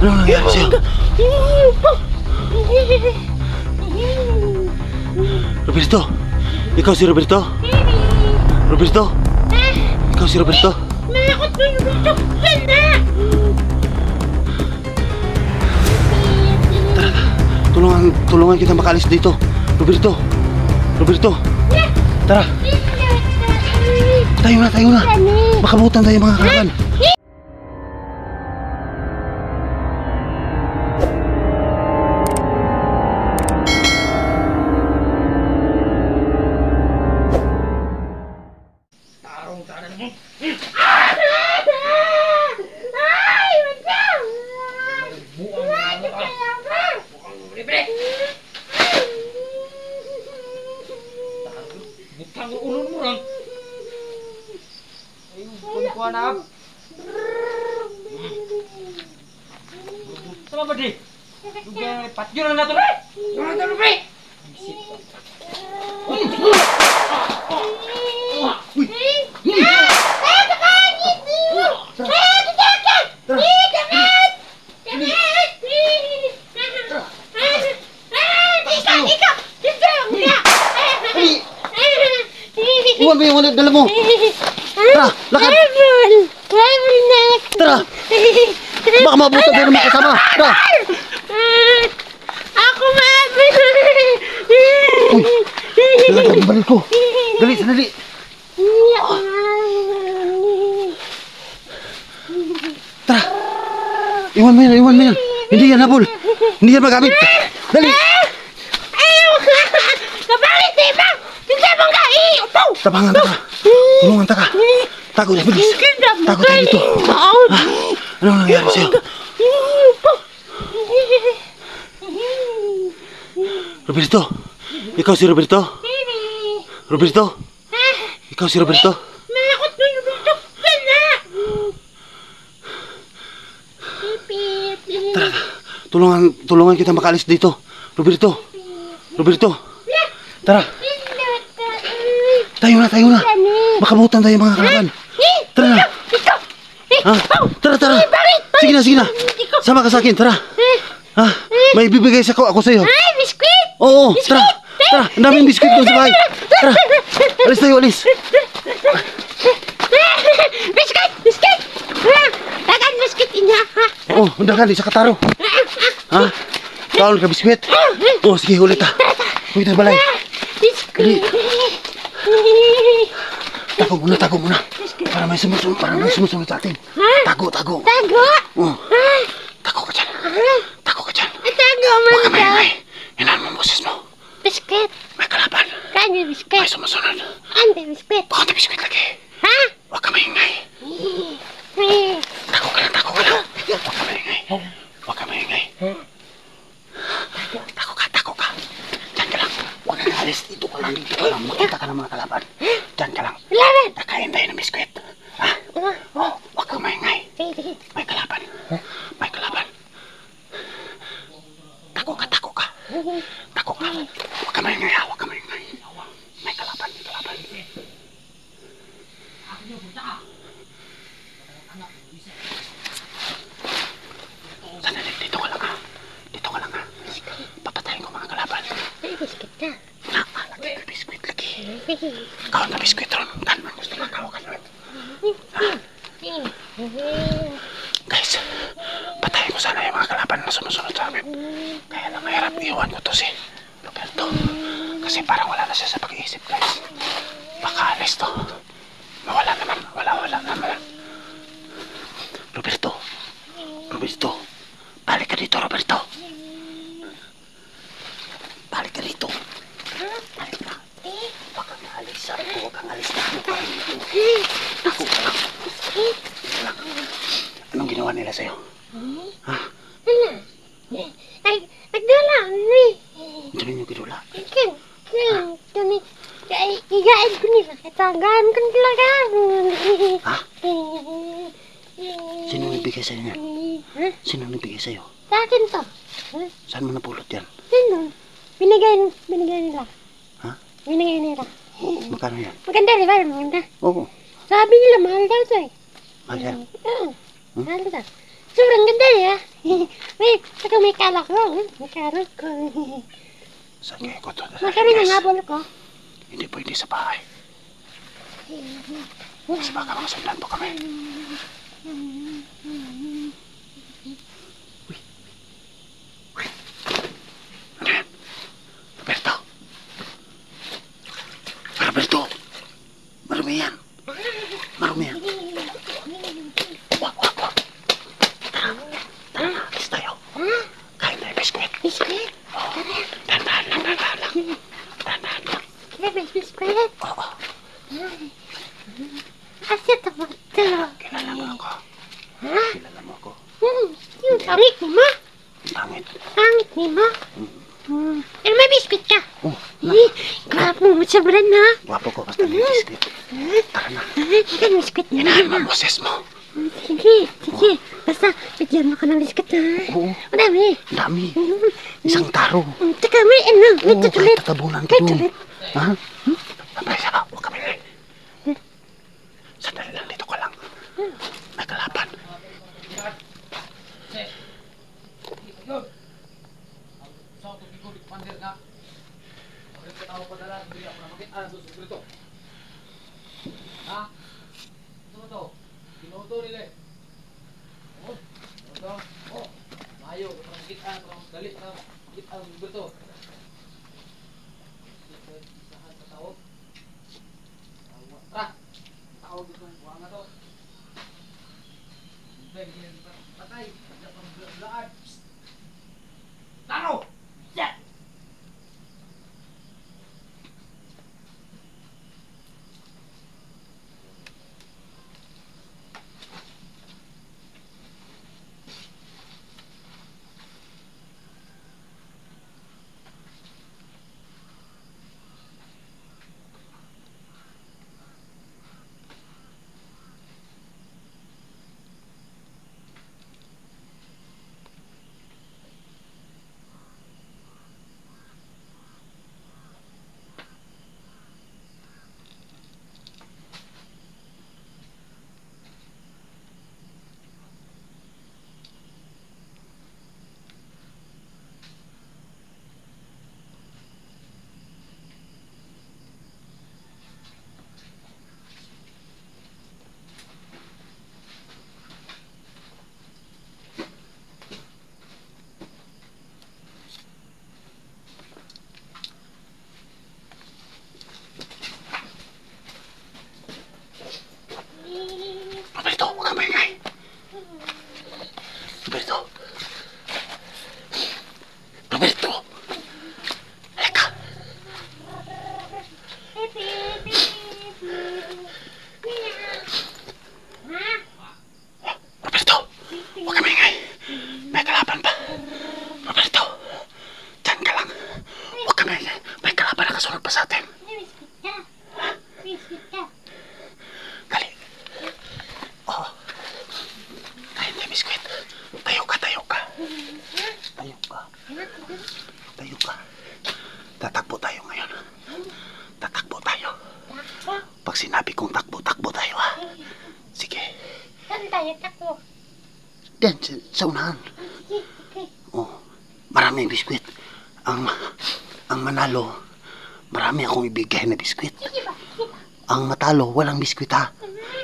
Ano nangyari sa'yo? Roberto? Ikaw si Roberto? Roberto? Ikaw si Roberto? Malakot mo yung Roberto! Ganda! Tara, tulungan kita makalis dito. Roberto? Roberto? Tara! Tayo na! Makabutan tayo mga kalaban. Butang ulo mo lang. Ayun, kuha na ab. Sama ba di? Dugay patyo na nato. Yo na to, pre. Iwan mo yung dala mo. Tara, lakad. Tara. Baka mabutan tayo ng mga kasama. Tara. Ako mabul. Uy, lakad ang baril ko. Dali, sandali. Tara. Iwan mo yan. Hindi yan habol. Hindi yan magamit. Dali. Kapalit, diba? Hindi mong gai. Tabangan taka. Tulungan taka. Tago na, bilis. Tago tayo dito. Ano nangyari sa'yo? Roberto? Ikaw si Roberto? Roberto? Ikaw si Roberto? Malakot mo yung Roberto. Ganda! Tara, tulungan kita makalis dito. Roberto? Tara. Tayo na. Makabutan tayo mga kalaban. Tara na. Ha? Tara. Sige na. Sama ka sa akin, tara. Ha? May bibigay ako sa'yo. Ay, biskuit! Oo, tara. Ang daming biskuit doon sa bahay. Tara. Alis tayo. Biskuit! Dagan biskuit niya, ha? Oo, dali sa kataro. Ha? Kaon ka biskuit? Oo, sige, ulit ha. Huwag tayo balay. Biskuit! Tago muna. Para may sumusunod sa atin. Tago. Tago? Oo. Tago ka dyan. Tago man Huwag ka ka. maingay. Hinaan mo ang boses mo. Biskuit! May kalaban. Kanya biskuit? May sumusunod. Ande biskuit? Baka biskuit lagi. Ha? Huwag ka maingay. Tago ka lang. Huwag ka maingay. Tago ka. Diyan ka lang. Huwag ka alis. Dito ka lang. Makita ka ng mga kalaban. Diyan ka lang. Laban! Nakain tayo ng biskuit. Ha? Oo, huwag ka maingay. May kalaban. Tago ka. Huwag ka maingay. May kalaban. Sandali, dito ka lang ha. Papatayin ko mga kalaban. Ay, biskuit ka. Lagi ka biskuit lagi. Ikaw na biskuit ron. Ganun gusto makaw ka naman. Guys, patayin ko sana yung mga kalaban na sumusunod sa amin. Kaya lang mahirap iwan ko to si Roberto. Kasi parang wala na siya sa pag-iisip, guys. Baka alis to. Wala naman. Roberto. Balik ka dito, Roberto. Balik ka dito. Balik ka. Huwag kang alis. Huwag kang alis na. Ako ka lang. Anong ginawa nila sa'yo? Ha? Ay, nagdala. Sabi niyo gidula. Igain ko nila. Katagaan ko talaga. Ha? Sino nagbigay sa'yo yan? Sino nagbigay sa'yo? Sa akin to. Saan mo napulot yan? Sino? Binigay nila. Ha? Binigay nila. Magkano yan? Maganda, di ba? Maganda. Oo. Sabi nila, mahal daw to eh. Mahal yan? Oo. Mahal daw. Sobrang ganda ya. Wait, saka may kalak ko. May karot ko. Saan kaya ko ito? Masarap yung habol ko. Hindi pwede sa bahay. Kasi baka makasundan po kami. Uy. Uy. Ano yan? Roberto. Roberto. Marumi yan. Marumi yan. Wag, wag, wag. Tara. Tara na. Alis tayo. Kain tayo biskwit. Biskuit? Oo. Dandahan lang, dandahan lang. Dandahan lang. Kaya may biskuit? Oo. Kasi ito mo ito. Kilala mo ako. Ha? Kilala mo ako. Yung pangit ni mo. Pangit. Pangit ni mo. Pero may biskuit ka. Oh, Gwapo mo sa brand na. Gwapo ko. Basta may biskwit. Tara na. May biskuit na. Inahan mo ang boses mo. Sige, sige. Basta, bigyan mo ka ng biskuit ha. Oo. Madami. Ang dami. Isang taro. Teka, may ano, may Oo, tutulit. kahit tatabunan ko May dun. tutulit. Ha? Abay, saka. Huwag kami na. Sandali lang. Dito ka lang. May kalaban. Yun. Sa auto ko pandir na. Bakit ka tao padala? Hindi ako na makita sa susunod. Ha? Ano to? Tinoto nila. Oh. Ito. Oh. Mayo, parang kita, parang dali na kita ang berto. Isahan sa tawag. Tara. Tawag ito ng buwanga to. Patay. Laan. Taro! Yeah! Roberto, huwag kang maingay. Roberto. Roberto. Halika. Roberto, huwag kang maingay. May kalaban pa. Roberto, dyan ka lang. Huwag kang maingay. May kalaban na kasunod pa sa atin. May biskuit ka. Biskuit ka. Dali. Oo. Kahit na biskwit. Tayo ka, tayo ka. Tayo ka. Tayo ka. Tatakbo tayo ngayon. Tatakbo tayo. Pag sinabi kong takbo, takbo tayo ha. Sige. Saan tayo takbo? Diyan, sa unahan. Sige, okay. Oh, maraming biskwit. Ang manalo, marami akong ibigay na biskwit. Sige ba? Sige ba? Ang matalo, walang biskwit ha.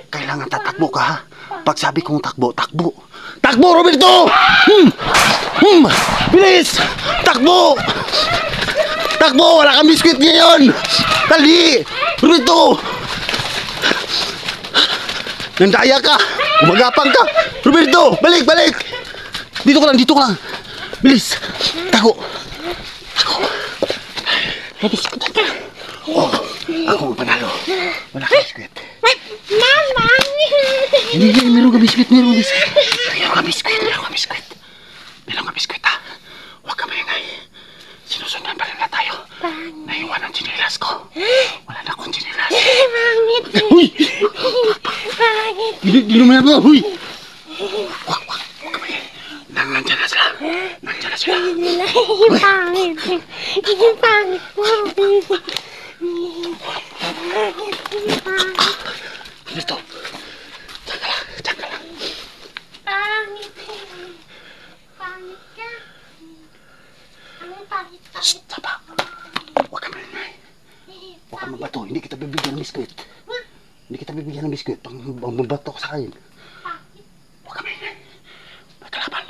Kailangan tatakbo ka ha. Pag sabi kong takbo, takbo. Takbo, Roberto! Bilis! Takbo! Takbo! Wala kang biskwit ngayon! Dali! Roberto! Nandaya ka! Umagapang ka! Roberto! Balik! Balik! Dito ka lang! Dito ka lang! Bilis! Tago! Tago! May biskuit ka. Oh, ako ang panalo. Wala kang biskwit. Mama! Hindi, meron ka biskwit, meron ka biskwit. Meron ka biskwit, meron ka biskwit. Meron ka biskwit ha. Huwag ka maingay. Sinusundan pa rin na tayo. Naiwan ang chinilas ko. Wala na akong chinilas. Pangit! Huy! Pangit! Di naman ako, huy! Huwag ka maingay. Nandyan na sila. Nandyan na sila. Pangit! Yung pangit mo! Dito. Diyan ka lang, diyan ka lang. Pangit! pangit ka. Anong pangit? Shh, sapa. Huwag ka maingay. Huwag ka mabato. Hindi kita bibigyan ng biskwit. Hindi kita bibigyan ng biskwit. Pang mabato ko sa akin. Huwag ka maingay. May kalaban.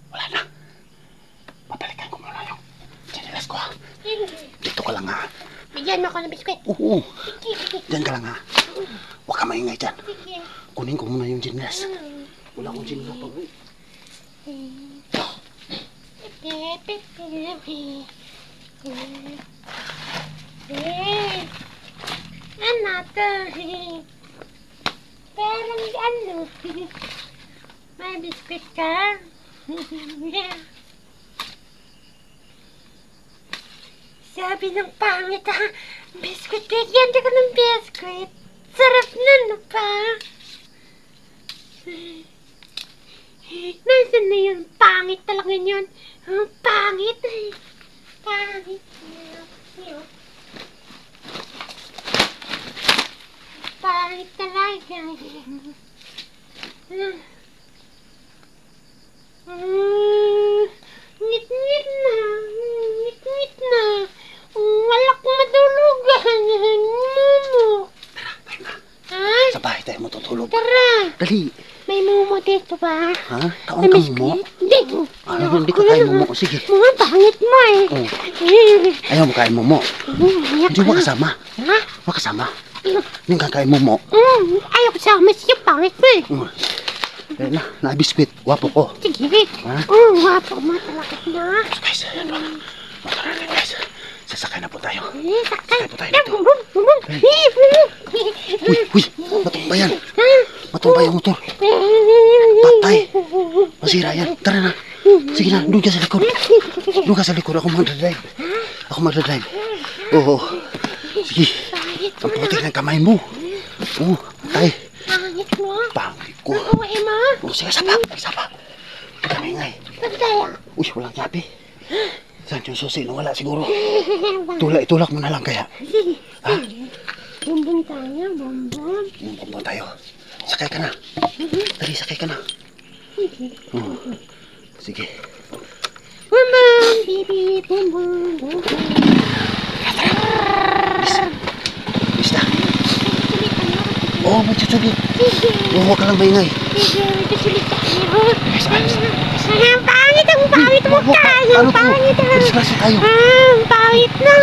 Wala na. Babalikan ko muna yung chinilas ko ha. Dito ka lang ha. Bigyan mo ako ng biskwit. Oo. Sige. Diyan ka lang ha. Huwag ka maingay dyan. Sige. Kunin ko muna yung chinilas. Wala akong chinilas pag uwi. Ano to? Parang ano? May biskwit ka? Sabi ng pangit ha, biskwit, bigyan ka ng biskwit. Sarap na, no pa? Nasaan na yun? Pangit talaga yun. Ang pangit. Pangit. Pangit talaga. Ngit-ngit na. Ngit-ngit na. Wala kong matulugan. Mumu. Ha? Sa bahay tayo matutulog. Tara. Dali. May mumu dito ba? Ha? Kaon ka mo? Hindi. Hindi ka kain mo. Sige. Mga pangit mo eh. Oh. Ayaw mo kain mo. Hindi mo kasama. Ha? Makasama. Hindi ka kain mo. Ayaw ko sama siya. Pangit mo eh. Eh na, na-biskwit. Wapo ko. Sige. Ha? Wapo mo talaga na. Guys, ano? Motor natin guys. Sasakay na po tayo. Sakay. Sakay po tayo dito. Bumum. Bumum. Uy, matumba yan. Matumba yung motor. Patay. Masira yan. Tara na. Sige na, doon ka sa likod. Doon ka sa likod. Ako magdadrive. Ako magdadrive. Oo. Sige. Ang putik ng kamay mo. Oo, patay. Pangit mo. Pangit ko. Uwi mo. Oo, sige, sapa. Sapa. Kami ngay. Pagkaya. Uy, walang nyapi. Saan yung susi na wala siguro? Itulak mo na lang kaya. Sige. Ha? Bumbong tayo. Bumbong. Bumbong tayo. Sakay ka na. Dali, sakay ka na. Sige. Bumbong. Bibi. Bumbong. Bumbong. Bis na. Oo, magsusulit. Sige. Oo, huwag ka lang maingay. Sige. Magsusulit tayo. Ayos, ayos. Ang pangit. Ang pangit mo ka. Ang pangit. Disgrasya tayo. Ang pangit na.